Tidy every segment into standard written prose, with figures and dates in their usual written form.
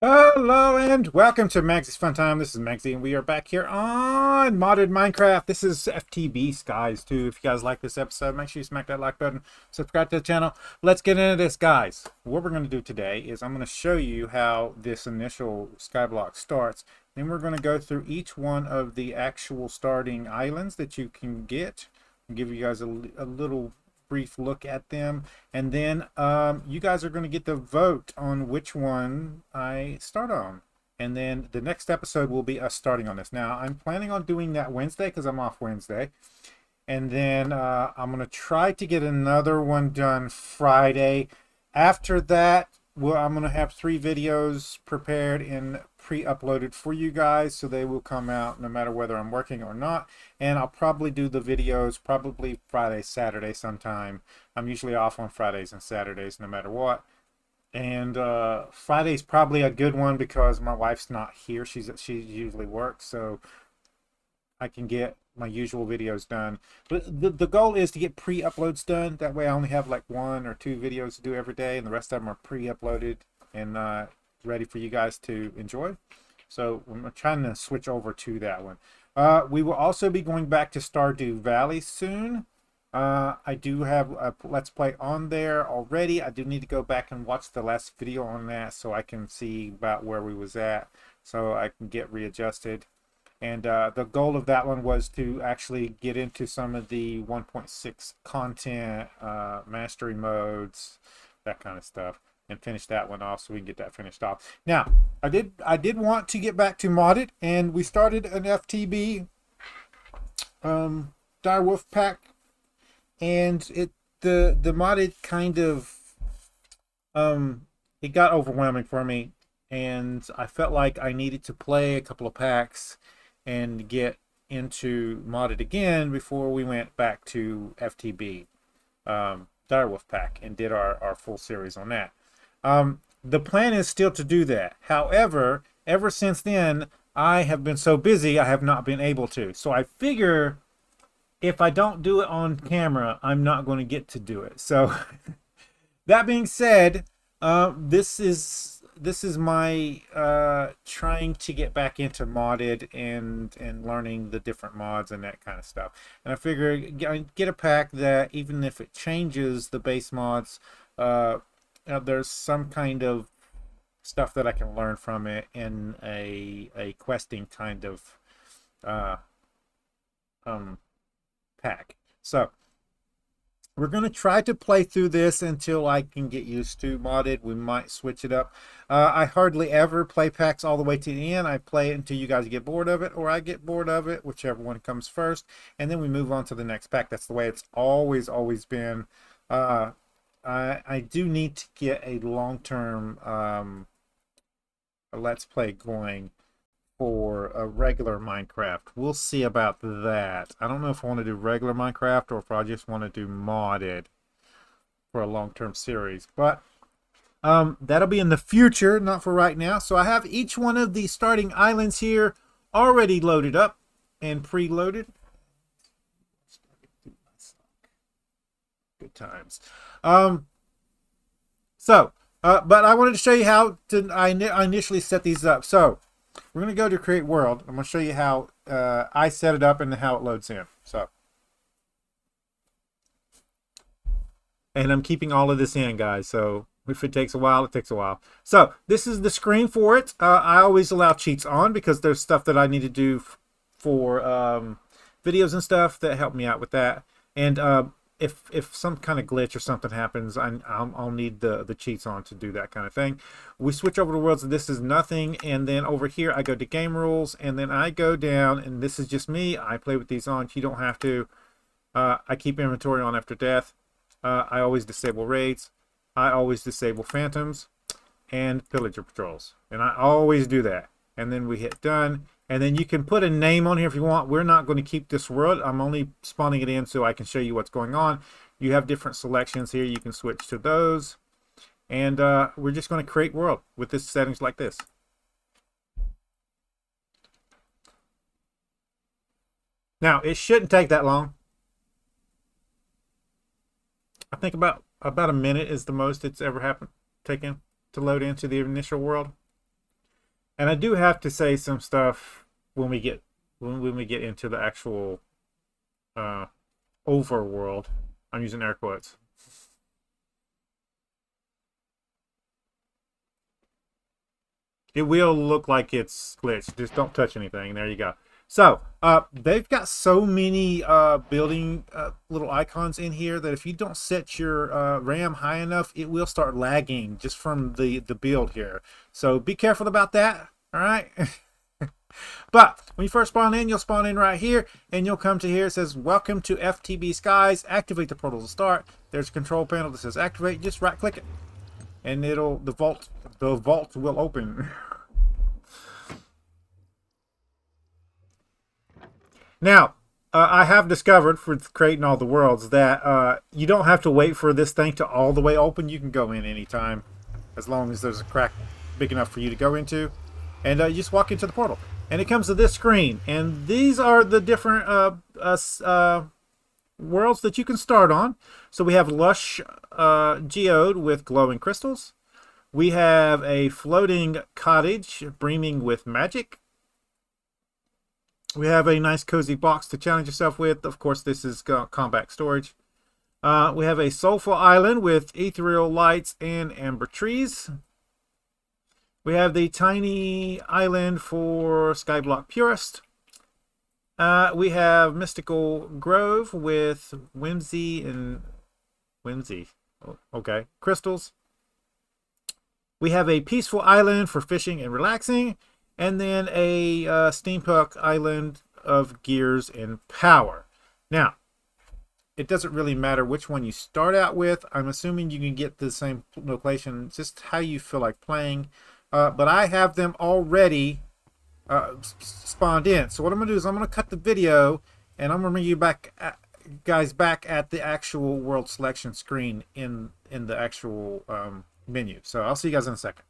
Hello and welcome to Maggie's Fun Time. This is Magzie and we are back here on modded Minecraft. This is FTB skies too. If you guys like this episode, make sure you smack that like button, subscribe to the channel. Let's get into this, guys. What we're going to do today is I'm going to show you how this initial skyblock starts. Then we're going to go through each one of the actual starting islands that you can get. I'll give you guys a little brief look at them, and then you guys are going to get to vote on which one I start on, and then the next episode will be us starting on this. Now I'm planning on doing that Wednesday because I'm off Wednesday, and then I'm going to try to get another one done Friday. After that, well, I'm going to have 3 videos prepared and pre-uploaded for you guys, so they will come out no matter whether I'm working or not. And I'll probably do the videos probably Friday, Saturday sometime. I'm usually off on Fridays and Saturdays no matter what. And Friday's probably a good one because my wife's not here. She usually works, so I can get my usual videos done. But the goal is to get pre-uploads done. That way I only have like 1 or 2 videos to do every day, and the rest of them are pre-uploaded and ready for you guys to enjoy. So I'm trying to switch over to that one. We will also be going back to Stardew Valley soon. I do have a Let's Play on there already. I do need to go back and watch the last video on that so I can see about where we was at, so I can get readjusted. And the goal of that one was to actually get into some of the 1.6 content, mastery modes, that kind of stuff, and finish that one off so we can get that finished off. Now, I did want to get back to modded, and we started an FTB dire wolf pack, and the modded kind of it got overwhelming for me, and I felt like I needed to play a couple of packs and get into modded again before we went back to FTB Direwolf pack and did our full series on that. The plan is still to do that. However, ever since then, I have been so busy I have not been able to. So I figure if I don't do it on camera, I'm not going to get to do it. So that being said, this is my trying to get back into modded and learning the different mods and that kind of stuff. And I figure get a pack that even if it changes the base mods, there's some kind of stuff that I can learn from it in a questing kind of uh, pack. So we're going to try to play through this until I can get used to modded. We might switch it up. I hardly ever play packs all the way to the end. I play it until you guys get bored of it, or I get bored of it, whichever one comes first, and then we move on to the next pack. That's the way it's always been. I do need to get a long-term Let's Play going for a regular Minecraft. We'll see about that. I don't know if I want to do regular Minecraft or if I just want to do modded for a long-term series, but that'll be in the future, not for right now. So I have each one of the starting islands here already loaded up and preloaded. Good times. But I wanted to show you how I initially set these up. So we're going to go to create world. I'm going to show you how I set it up and how it loads in. So, and I'm keeping all of this in, guys. So if it takes a while, it takes a while. So this is the screen for it. I always allow cheats on because there's stuff that I need to do for videos and stuff that help me out with that. And if some kind of glitch or something happens, I'll need the cheats on to do that kind of thing. We switch over to worlds. This is nothing, and then over here I go to game rules, and then I go down, and this is just me. I play with these on. You don't have to. I keep inventory on after death. I always disable raids. I always disable phantoms and pillager patrols, and I always do that. And then we hit done. And then you can put a name on here if you want. We're not going to keep this world. I'm only spawning it in so I can show you what's going on. You have different selections here. You can switch to those. And we're just going to create world with this settings like this. Now, it shouldn't take that long. I think about a minute is the most it's ever taken to load into the initial world. And I do have to say some stuff when we get into the actual overworld. I'm using air quotes. It will look like it's glitched. Just don't touch anything. There you go. So, they've got so many building little icons in here that if you don't set your RAM high enough, it will start lagging just from the build here. So be careful about that. All right. But when you first spawn in, you'll spawn in right here, and you'll come to here. It says, "Welcome to FTB Skies. Activate the portal to start." There's a control panel that says "Activate." Just right-click it, and the vault will open. Now, I have discovered for creating all the worlds that you don't have to wait for this thing to all the way open. You can go in anytime, as long as there's a crack big enough for you to go into, and you just walk into the portal. And it comes to this screen, and these are the different worlds that you can start on. So we have lush geode with glowing crystals. We have a floating cottage brimming with magic. We have a nice cozy box to challenge yourself with. Of course, this is combat storage. We have a soulful island with ethereal lights and amber trees. We have the tiny island for Skyblock Purist. We have Mystical Grove with Whimsy. Okay, crystals. We have a peaceful island for fishing and relaxing. And then a steampunk island of gears and power. Now, it doesn't really matter which one you start out with. I'm assuming you can get the same location, just how you feel like playing. But I have them already spawned in. So what I'm going to do is I'm going to cut the video, and I'm going to bring you guys back at the actual world selection screen in the actual menu. So I'll see you guys in a second.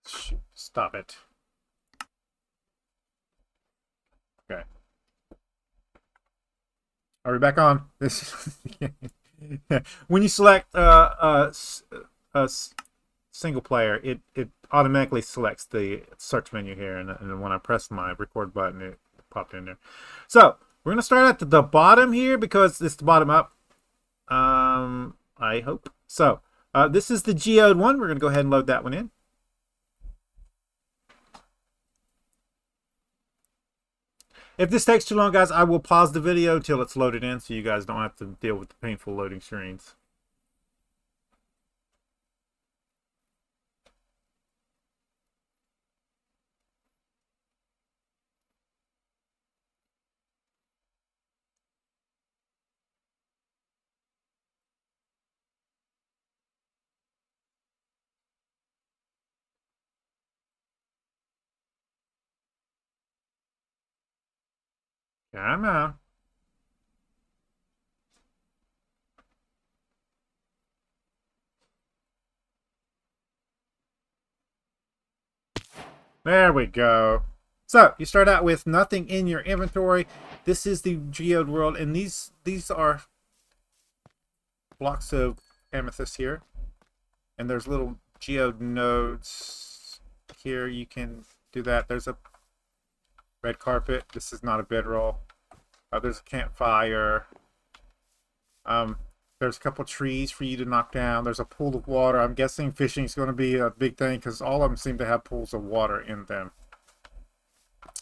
Shoot, stop it. Okay. Are we back on? This when you select single player, it automatically selects the search menu here, and when I press my record button, it popped in there. So we're gonna start at the bottom here because it's the bottom up. I hope so. This is the geode one. We're gonna go ahead and load that one in. If this takes too long, guys, I will pause the video till it's loaded in so you guys don't have to deal with the painful loading screens. Come on. There we go. So you start out with nothing in your inventory. This is the geode world, and these are blocks of amethyst here, and there's little geode nodes here. You can do that. There's a red carpet. This is not a bedroll. There's a campfire. There's a couple trees for you to knock down. There's a pool of water. I'm guessing fishing is going to be a big thing because all of them seem to have pools of water in them.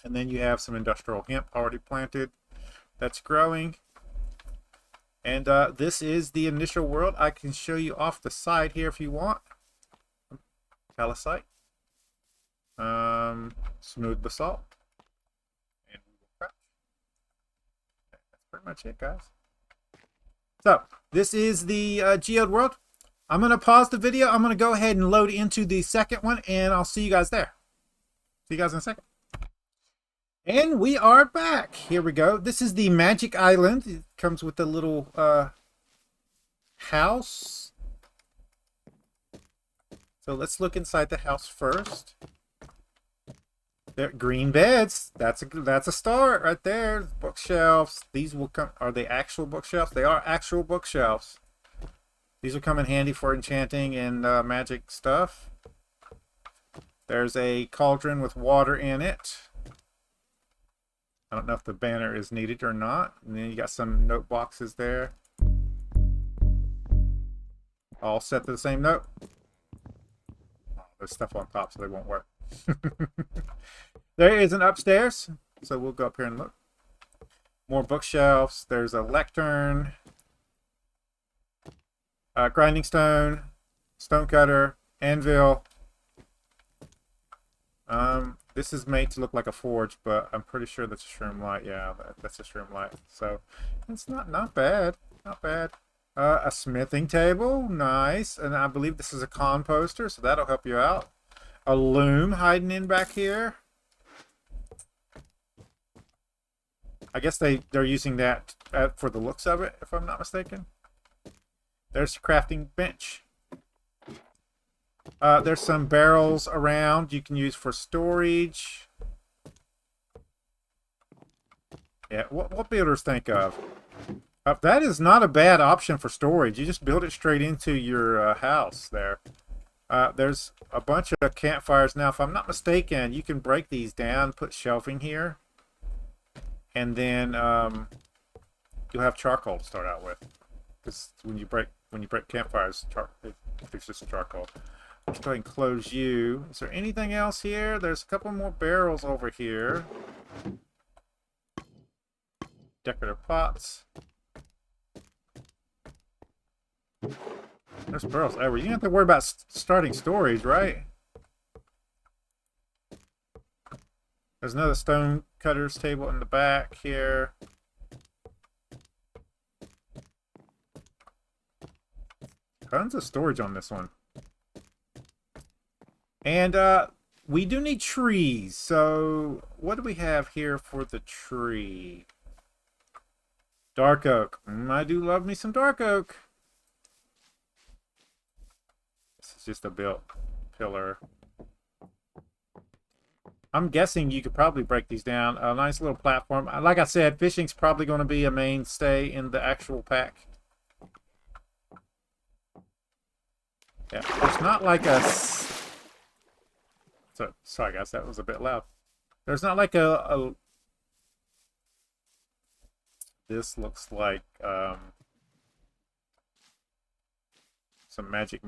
And then you have some industrial hemp already planted that's growing. And this is the initial world. I can show you off the side here if you want. Calcite. Smooth basalt. And that's pretty much it, guys. So this is the geode world. I'm going to pause the video. I'm going to go ahead and load into the second one, and I'll see you guys there. See you guys in a second. And we are back. Here we go. This is the Magic Island. It comes with a little house. So let's look inside the house first. There, green beds. That's a start right there. Bookshelves. These will come. Are they actual bookshelves? They are actual bookshelves. These will come in handy for enchanting and magic stuff. There's a cauldron with water in it. I don't know if the banner is needed or not. And then you got some note boxes there. All set to the same note. Oh, there's stuff on top, so they won't work. There is an upstairs, so we'll go up here and look. More bookshelves. There's a lectern, grinding stone, stone cutter, anvil. This is made to look like a forge, but I'm pretty sure that's a shroom light. Yeah, that's a shroom light. So it's not bad. Not bad. A smithing table, nice. And I believe this is a composter, so that'll help you out. A loom hiding in back here. I guess they're using that for the looks of it, if I'm not mistaken. There's the crafting bench. There's some barrels around you can use for storage. Yeah, what builders think of? That is not a bad option for storage. You just build it straight into your house there. There's a bunch of campfires. Now, if I'm not mistaken, you can break these down, put shelving here. And then you'll have charcoal to start out with. Because when you break campfires, it produces charcoal. Let's go ahead and close you. Is there anything else here? There's a couple more barrels over here. Decorative pots. There's barrels everywhere. You don't have to worry about starting storage, right? There's another stone cutter's table in the back here. Tons of storage on this one. And we do need trees. So what do we have here for the tree? Dark oak. I do love me some dark oak. This is just a built pillar. I'm guessing you could probably break these down. A nice little platform. Like I said, fishing's probably going to be a mainstay in the actual pack. Yeah, it's not like a... So, sorry guys, that was a bit loud. There's not like a... This looks like some magic.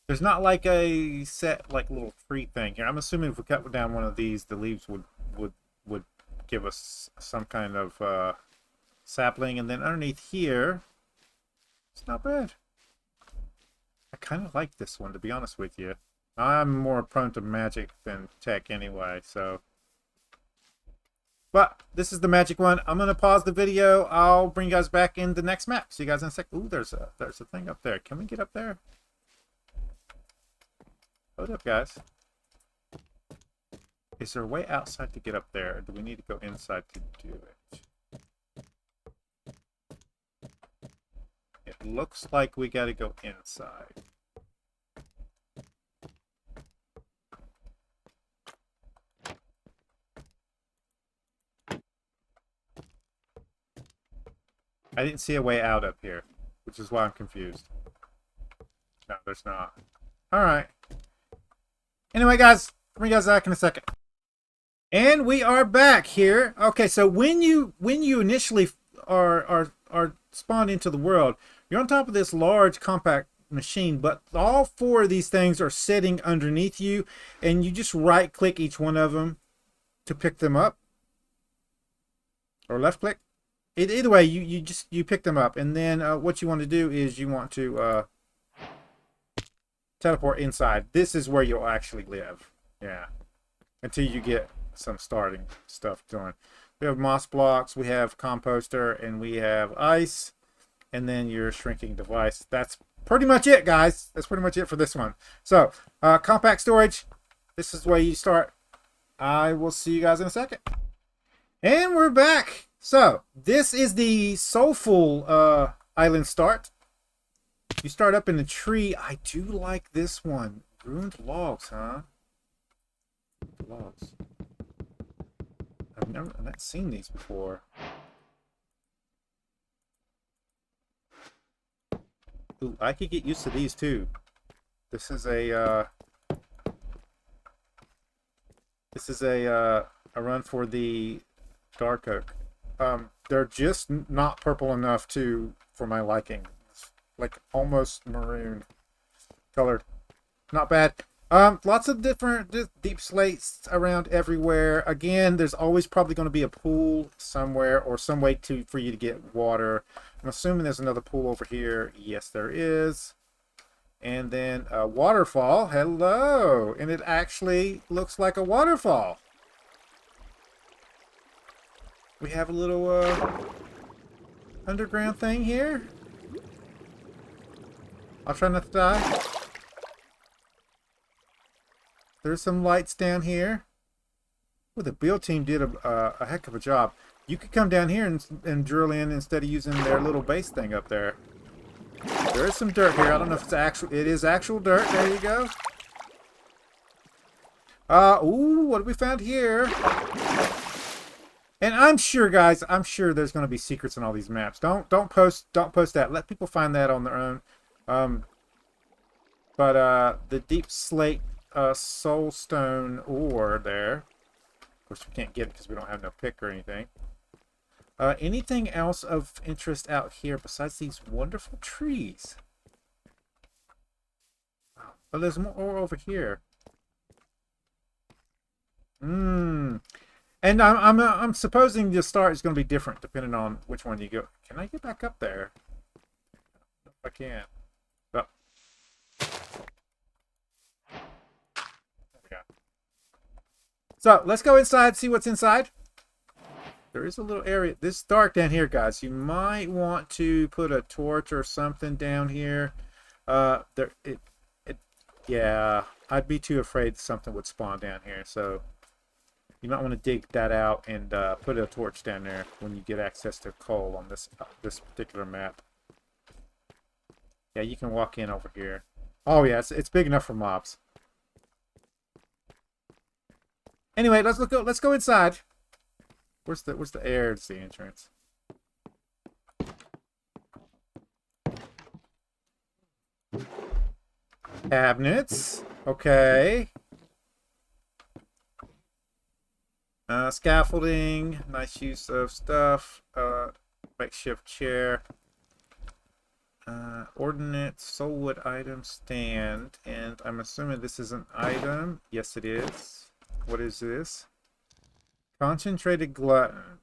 There's not like a set like little tree thing here. I'm assuming if we cut down one of these, the leaves would give us some kind of sapling, and then underneath here, it's not bad. I kind of like this one, to be honest with you. I'm more prone to magic than tech anyway, so. But this is the magic one. I'm gonna pause the video. I'll bring you guys back in the next map. See you guys in a sec. Ooh, there's a thing up there. Can we get up there? Hold up, guys. Is there a way outside to get up there, or do we need to go inside to do it? It looks like we got to go inside. I didn't see a way out up here, which is why I'm confused. No, there's not. Alright. Anyway, guys, I'll bring you guys back in a second. And we are back here. Okay, so when you initially are spawned into the world, you're on top of this large compact machine, but all four of these things are sitting underneath you, and you just right click each one of them to pick them up. Or left click. Either way, you pick them up, and then what you want to do is you want to teleport inside. This is where you'll actually live. Yeah. Until you get some starting stuff going. We have moss blocks, we have composter, and we have ice, and then your shrinking device. That's pretty much it, guys. That's pretty much it for this one. So, compact storage. This is where you start. I will see you guys in a second. And we're back. So, this is the Soulful Island start. You start up in the tree. I do like this one. Ruined logs, huh? Logs. I've not seen these before. Ooh, I could get used to these too. This is a This is a run for the dark oak. They're just not purple enough for my liking. It's like almost maroon colored. Not bad. Lots of different deep slates around everywhere. Again, there's always probably going to be a pool somewhere or some way for you to get water. I'm assuming there's another pool over here. Yes, there is. And then a waterfall. Hello. And it actually looks like a waterfall. We have a little underground thing here. I'll try not to die. There's some lights down here. Well, the build team did a heck of a job. You could come down here and drill in instead of using their little base thing up there. There is some dirt here. I don't know if it's actual. It is actual dirt. There you go. Ooh, what have we found here? And I'm sure, guys, I'm sure there's going to be secrets in all these maps. Don't post that. Let people find that on their own. But the deep slate soulstone ore there. Of course, we can't get it because we don't have no pick or anything. Anything else of interest out here besides these wonderful trees? But there's more ore over here. And I'm supposing the start is going to be different depending on which one you go. Can I get back up there? I don't know if I can. Oh. There we go. So let's go inside, see what's inside. There is a little area. This is dark down here, guys. You might want to put a torch or something down here. Yeah, I'd be too afraid something would spawn down here. So you might want to dig that out and put a torch down there when you get access to coal on this particular map. Yeah, you can walk in over here. Oh yeah, it's big enough for mobs. Anyway, let's go inside. Where's the air? It's the entrance. Cabinets. Okay. Scaffolding. Nice use of stuff. Makeshift chair. Ordnance. Soulwood item stand. And I'm assuming this is an item. Yes, it is. What is this? Concentrated glutton.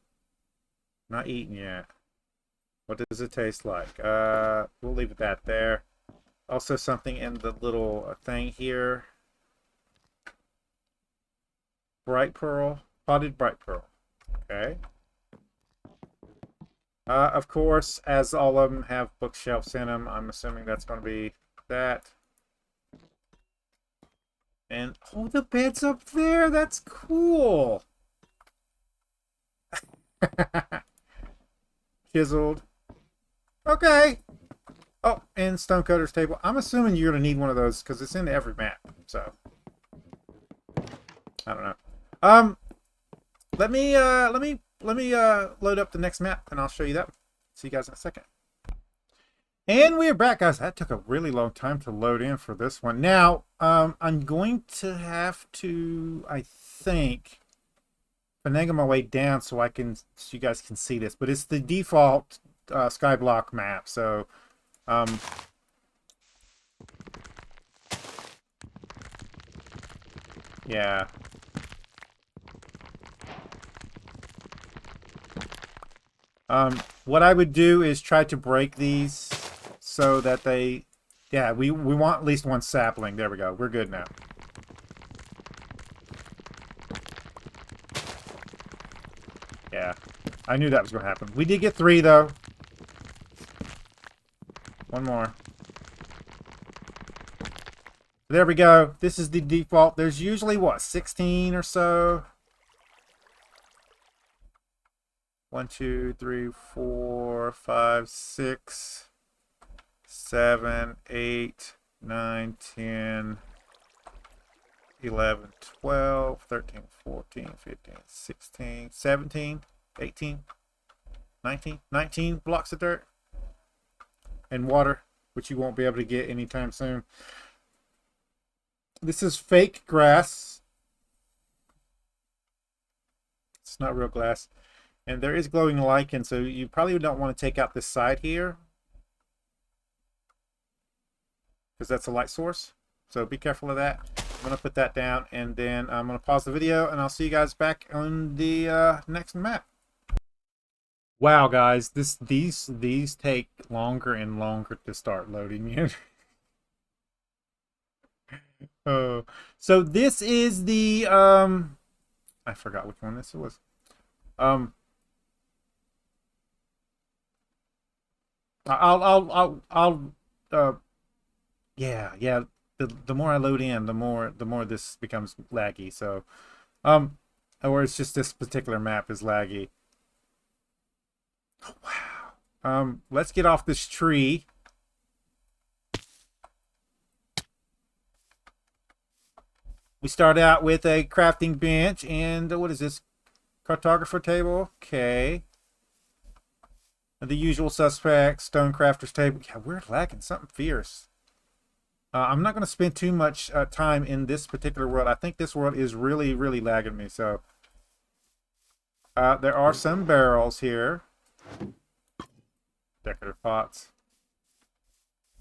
Not eaten yet. What does it taste like? We'll leave that there. Also something in the little thing here. Bright pearl. Potted bright pearl. Okay. Of course, as all of them have bookshelves in them, I'm assuming that's going to be that. And, oh, the bed's up there. That's cool. Chiseled. Okay. Oh, and Stonecutter's table. I'm assuming you're going to need one of those because it's in every map. So, I don't know. Let me load up the next map and I'll show you that. See you guys in a second. And we're back, guys. That took a really long time to load in for this one. Now, I'm going to have to, I think, finagle my way down so you guys can see this. But it's the default Skyblock map. So, yeah. What I would do is try to break these so that they, yeah, we want at least one sapling. There we go. We're good now. Yeah, I knew that was going to happen. We did get 3, though. One more. There we go. This is the default. There's usually, what, 16 or so? 1, 2, 3, 4, 5, 6, 7, 8, 9, 10, 11, 12, 13, 14, 15, 16, 17, 18, 19 blocks of dirt. And water, which you won't be able to get anytime soon. This is fake grass. not real glass. And there is glowing lichen, so you probably don't want to take out this side here, because that's a light source. So be careful of that. I'm going to put that down, and then I'm going to pause the video, and I'll see you guys back on the next map. Wow, guys, these take longer and longer to start loading in. Oh, so this is the I forgot which one this was. I'll yeah. The more I load in, the more this becomes laggy. So, or it's just this particular map is laggy. Oh, wow. Let's get off this tree. We start out with a crafting bench and what is this? Cartographer table. Okay. The usual suspects, Stonecrafter's table. Yeah, we're lacking something fierce. I'm not going to spend too much time in this particular world. I think this world is really, really lagging me. So there are some barrels here. Decorative pots.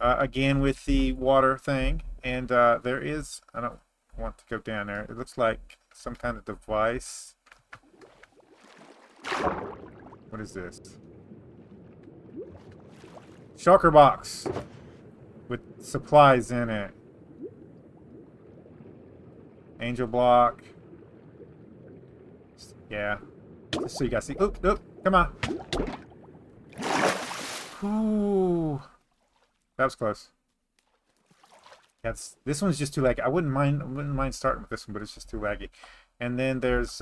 Again with the water thing. And there is... I don't want to go down there. It looks like some kind of device. What is this? Shulker box with supplies in it. Angel block. Yeah. Just so you guys see. Oop, oop, come on. Ooh. That was close. Yeah, this one's just too laggy. I wouldn't mind starting with this one, but it's just too laggy. And then there's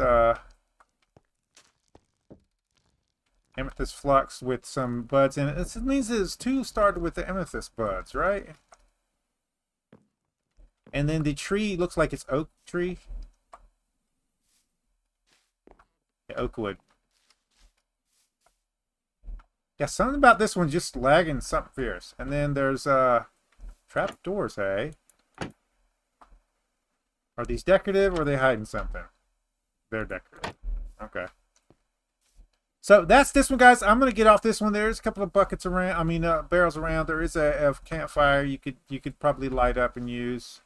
amethyst flux with some buds in it. It means it's two started with the amethyst buds, right? And then the tree looks like it's oak tree. Yeah, oak wood. Yeah, something about this one just lagging something fierce. And then there's trap doors, hey? Are these decorative or are they hiding something? They're decorative. Okay. So that's this one, guys. I'm gonna get off this one. There's a couple of buckets around. I mean, barrels around. There is a campfire you could probably light up and use,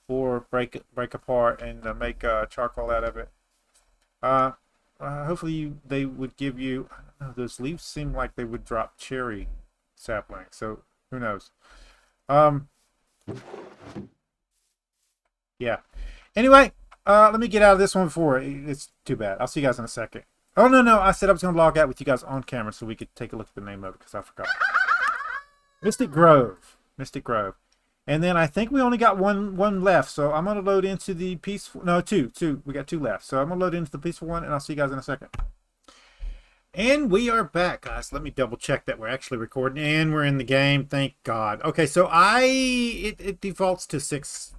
or break apart and make charcoal out of it. Hopefully they would give you. I don't know, those leaves seem like they would drop cherry saplings. So who knows? Yeah. Anyway, let me get out of this one before it's too bad. I'll see you guys in a second. Oh, no. I said I was going to log out with you guys on camera so we could take a look at the name of it because I forgot. Mystic Grove. Mystic Grove. And then I think we only got one left. So I'm going to load into the peaceful... No, two. We got two left. So I'm going to load into the peaceful one and I'll see you guys in a second. And we are back, guys. Let me double check that we're actually recording. And we're in the game. Thank God. Okay, so it defaults to 6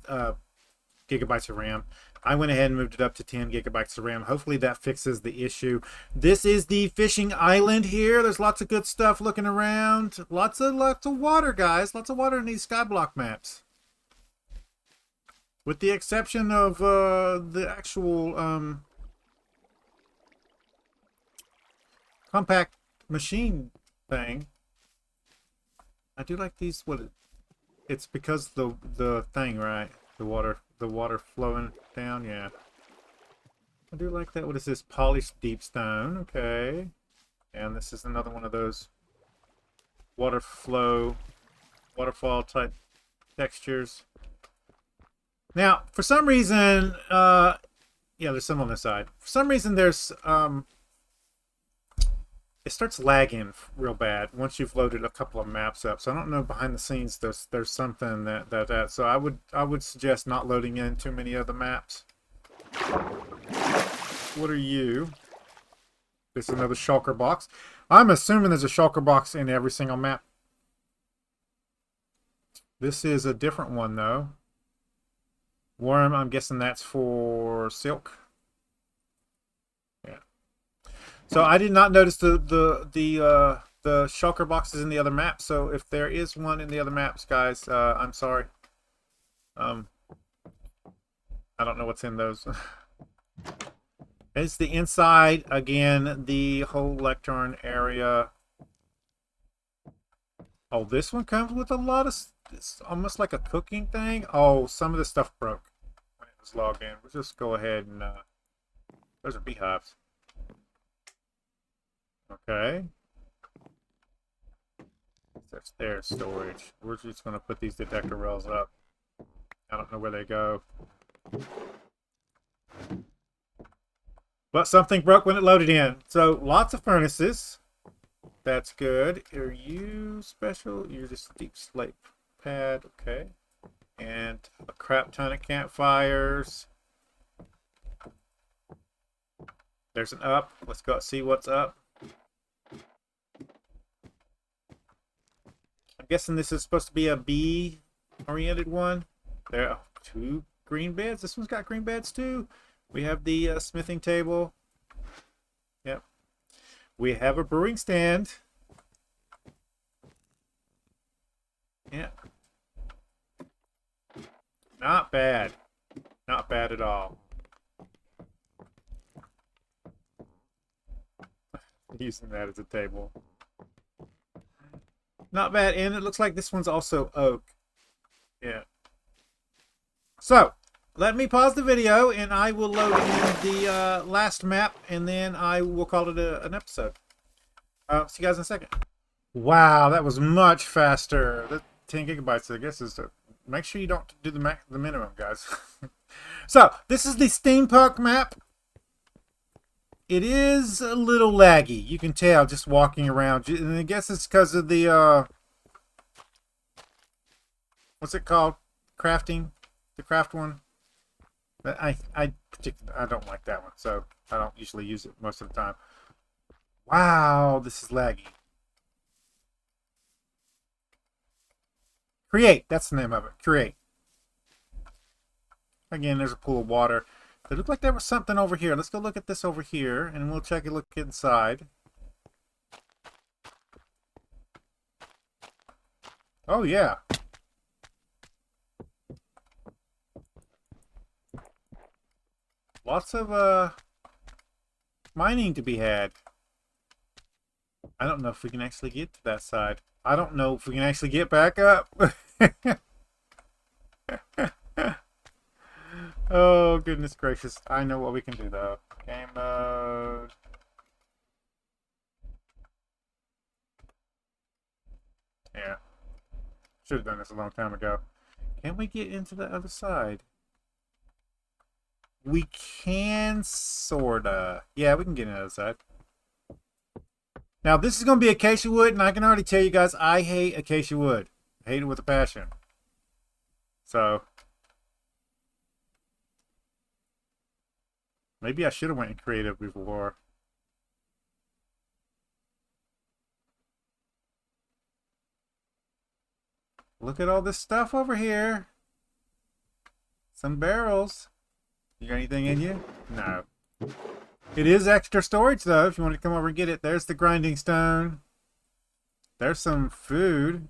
gigabytes of RAM. I went ahead and moved it up to 10 gigabytes of RAM. Hopefully that fixes the issue. This is the fishing island here. There's lots of good stuff looking around. Lots of water, guys. Lots of water in these skyblock maps. With the exception of the actual compact machine thing. I do like these. It's because the thing, right? The water flowing down, yeah. I do like that. What is this? Polished deep stone. Okay. And this is another one of those waterfall type textures. Now, for some reason, yeah, there's some on this side. For some reason, there's it starts lagging real bad once you've loaded a couple of maps up. So I don't know behind the scenes there's something that so I would suggest not loading in too many other maps. What are you? This is another shulker box. I'm assuming there's a shulker box in every single map. This is a different one though. Worm, I'm guessing that's for silk. So I did not notice the shulker boxes in the other maps. So if there is one in the other maps, guys, I'm sorry. I don't know what's in those. It's the inside, again, the whole lectern area. Oh, this one comes with a lot of, it's almost like a cooking thing. Oh, some of the stuff broke when it was logged in. We'll just go ahead and, those are beehives. Okay. That's their storage. We're just going to put these detector rails up. I don't know where they go. But something broke when it loaded in. So lots of furnaces. That's good. Are you special? You're just deep slate pad. Okay. And a crap ton of campfires. There's an up. Let's go see what's up. I'm guessing this is supposed to be a bee-oriented one. There are 2 green beds. This one's got green beds too. We have the smithing table. Yep. We have a brewing stand. Yeah. Not bad. Not bad at all. Using that as a table. Not bad. And it looks like this one's also oak. Yeah. So, let me pause the video and I will load in the last map and then I will call it an episode. See you guys in a second. Wow, that was much faster. That 10 gigabytes, I guess, is to make sure you don't do the minimum, guys. So, this is the steampunk map. It is a little laggy. You can tell just walking around. And I guess it's because of the, what's it called? Crafting? The craft one? I don't like that one, so I don't usually use it most of the time. Wow, this is laggy. Create, that's the name of it. Create. Again, there's a pool of water. It looked like there was something over here. Let's go look at this over here, and we'll check a look inside. Oh, yeah. Lots of mining to be had. I don't know if we can actually get to that side. I don't know if we can actually get back up. Oh, goodness gracious. I know what we can do, though. Game mode. Yeah. Should have done this a long time ago. Can we get into the other side? We can, sorta. Yeah, we can get into the other side. Now, this is going to be acacia wood, and I can already tell you guys, I hate acacia wood. I hate it with a passion. So, maybe I should have went in creative before. Look at all this stuff over here. Some barrels. You got anything in you? No. It is extra storage, though, if you want to come over and get it. There's the grinding stone. There's some food.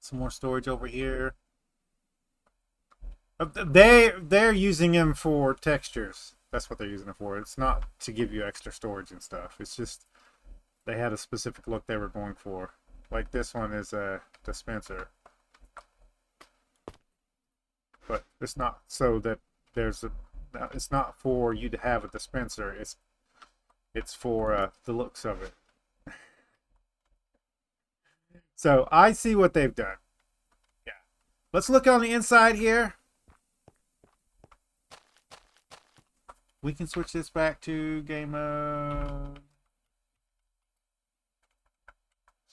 Some more storage over here. They're using them for textures. That's what they're using it for. It's not to give you extra storage and stuff. It's just they had a specific look they were going for. Like this one is a dispenser. But it's not so that there's a... It's not for you to have a dispenser. It's for the looks of it. So I see what they've done. Yeah. Let's look on the inside here. We can switch this back to game mode.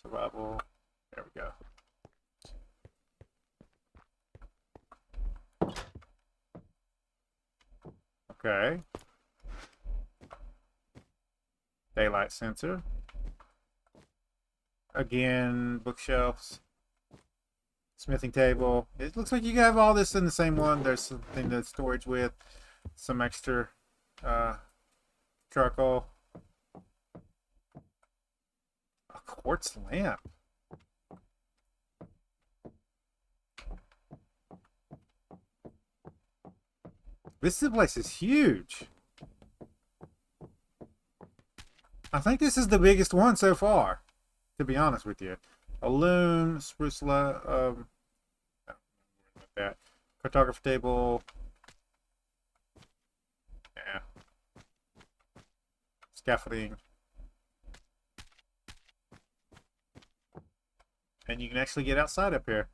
Survival. There we go. Okay. Daylight sensor. Again, bookshelves. Smithing table. It looks like you have all this in the same one. There's something to storage with. Some extra charcoal. A quartz lamp. This place is huge. I think this is the biggest one so far, to be honest with you. A loom, spruce, that cartographer table. Yeah. Scaffolding. And you can actually get outside up here.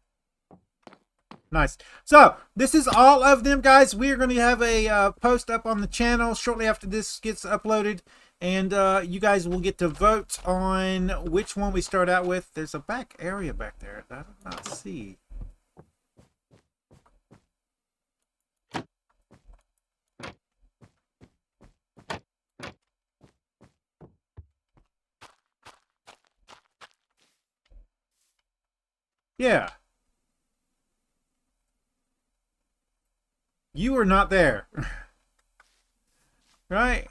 Nice. So, this is all of them, guys. We're going to have a post up on the channel shortly after this gets uploaded. And you guys will get to vote on which one we start out with. There's a back area back there that I did not see. Yeah. You were not there. Right?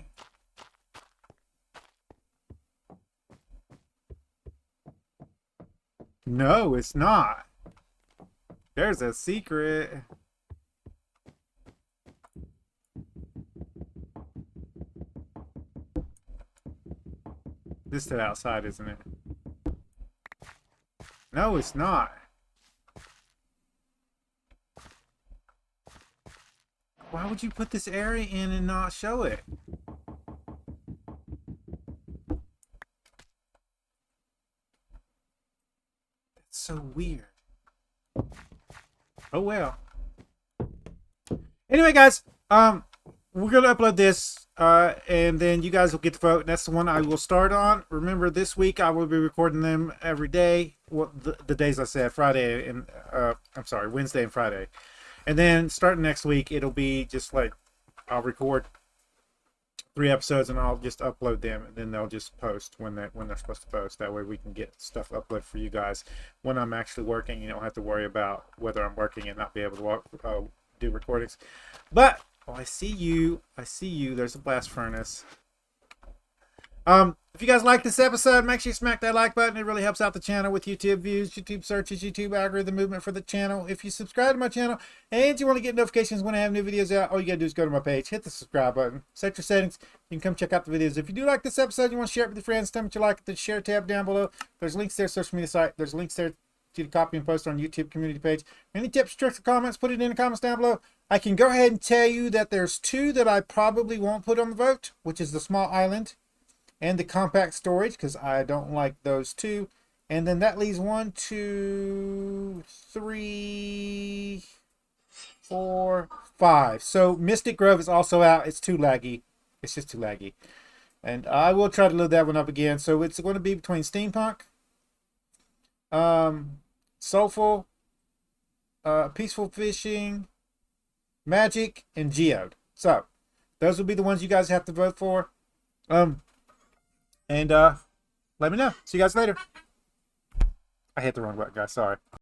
No, it's not. There's a secret. This is outside, isn't it? No, it's not. Why would you put this area in and not show it? That's so weird. Oh well. Anyway, guys, we're gonna upload this, and then you guys will get to vote. And that's the one I will start on. Remember, this week I will be recording them every day. Well, the days I said, Friday and I'm sorry, Wednesday and Friday. And then starting next week, it'll be just like I'll record 3 episodes and I'll just upload them, and then they'll just post when they're supposed to post. That way we can get stuff uploaded for you guys when I'm actually working. You don't have to worry about whether I'm working and not be able to do recordings. But I see you. I see you. There's a blast furnace. If you guys like this episode, make sure you smack that like button. It really helps out the channel with YouTube views, YouTube searches, YouTube algorithm movement for the channel. If you subscribe to my channel and you want to get notifications when I have new videos out, all you gotta do is go to my page, hit the subscribe button, set your settings. You can come check out the videos. If you do like this episode, you want to share it with your friends, tell me what you like, the share tab down below. There's links there, social media site. There's links there to the copy and post on YouTube community page. Any tips, tricks, or comments, put it in the comments down below. I can go ahead and tell you that there's 2 that I probably won't put on the vote, which is the small island and the compact storage, because I don't like those 2. And then that leaves 1, 2, 3, 4, 5. So Mystic Grove is also out. It's too laggy. It's just too laggy. And I will try to load that one up again. So it's going to be between Steampunk, Soulful, Peaceful Fishing, Magic, and Geode. So those will be the ones you guys have to vote for. And let me know. See you guys later. I hit the wrong button, guys. Sorry.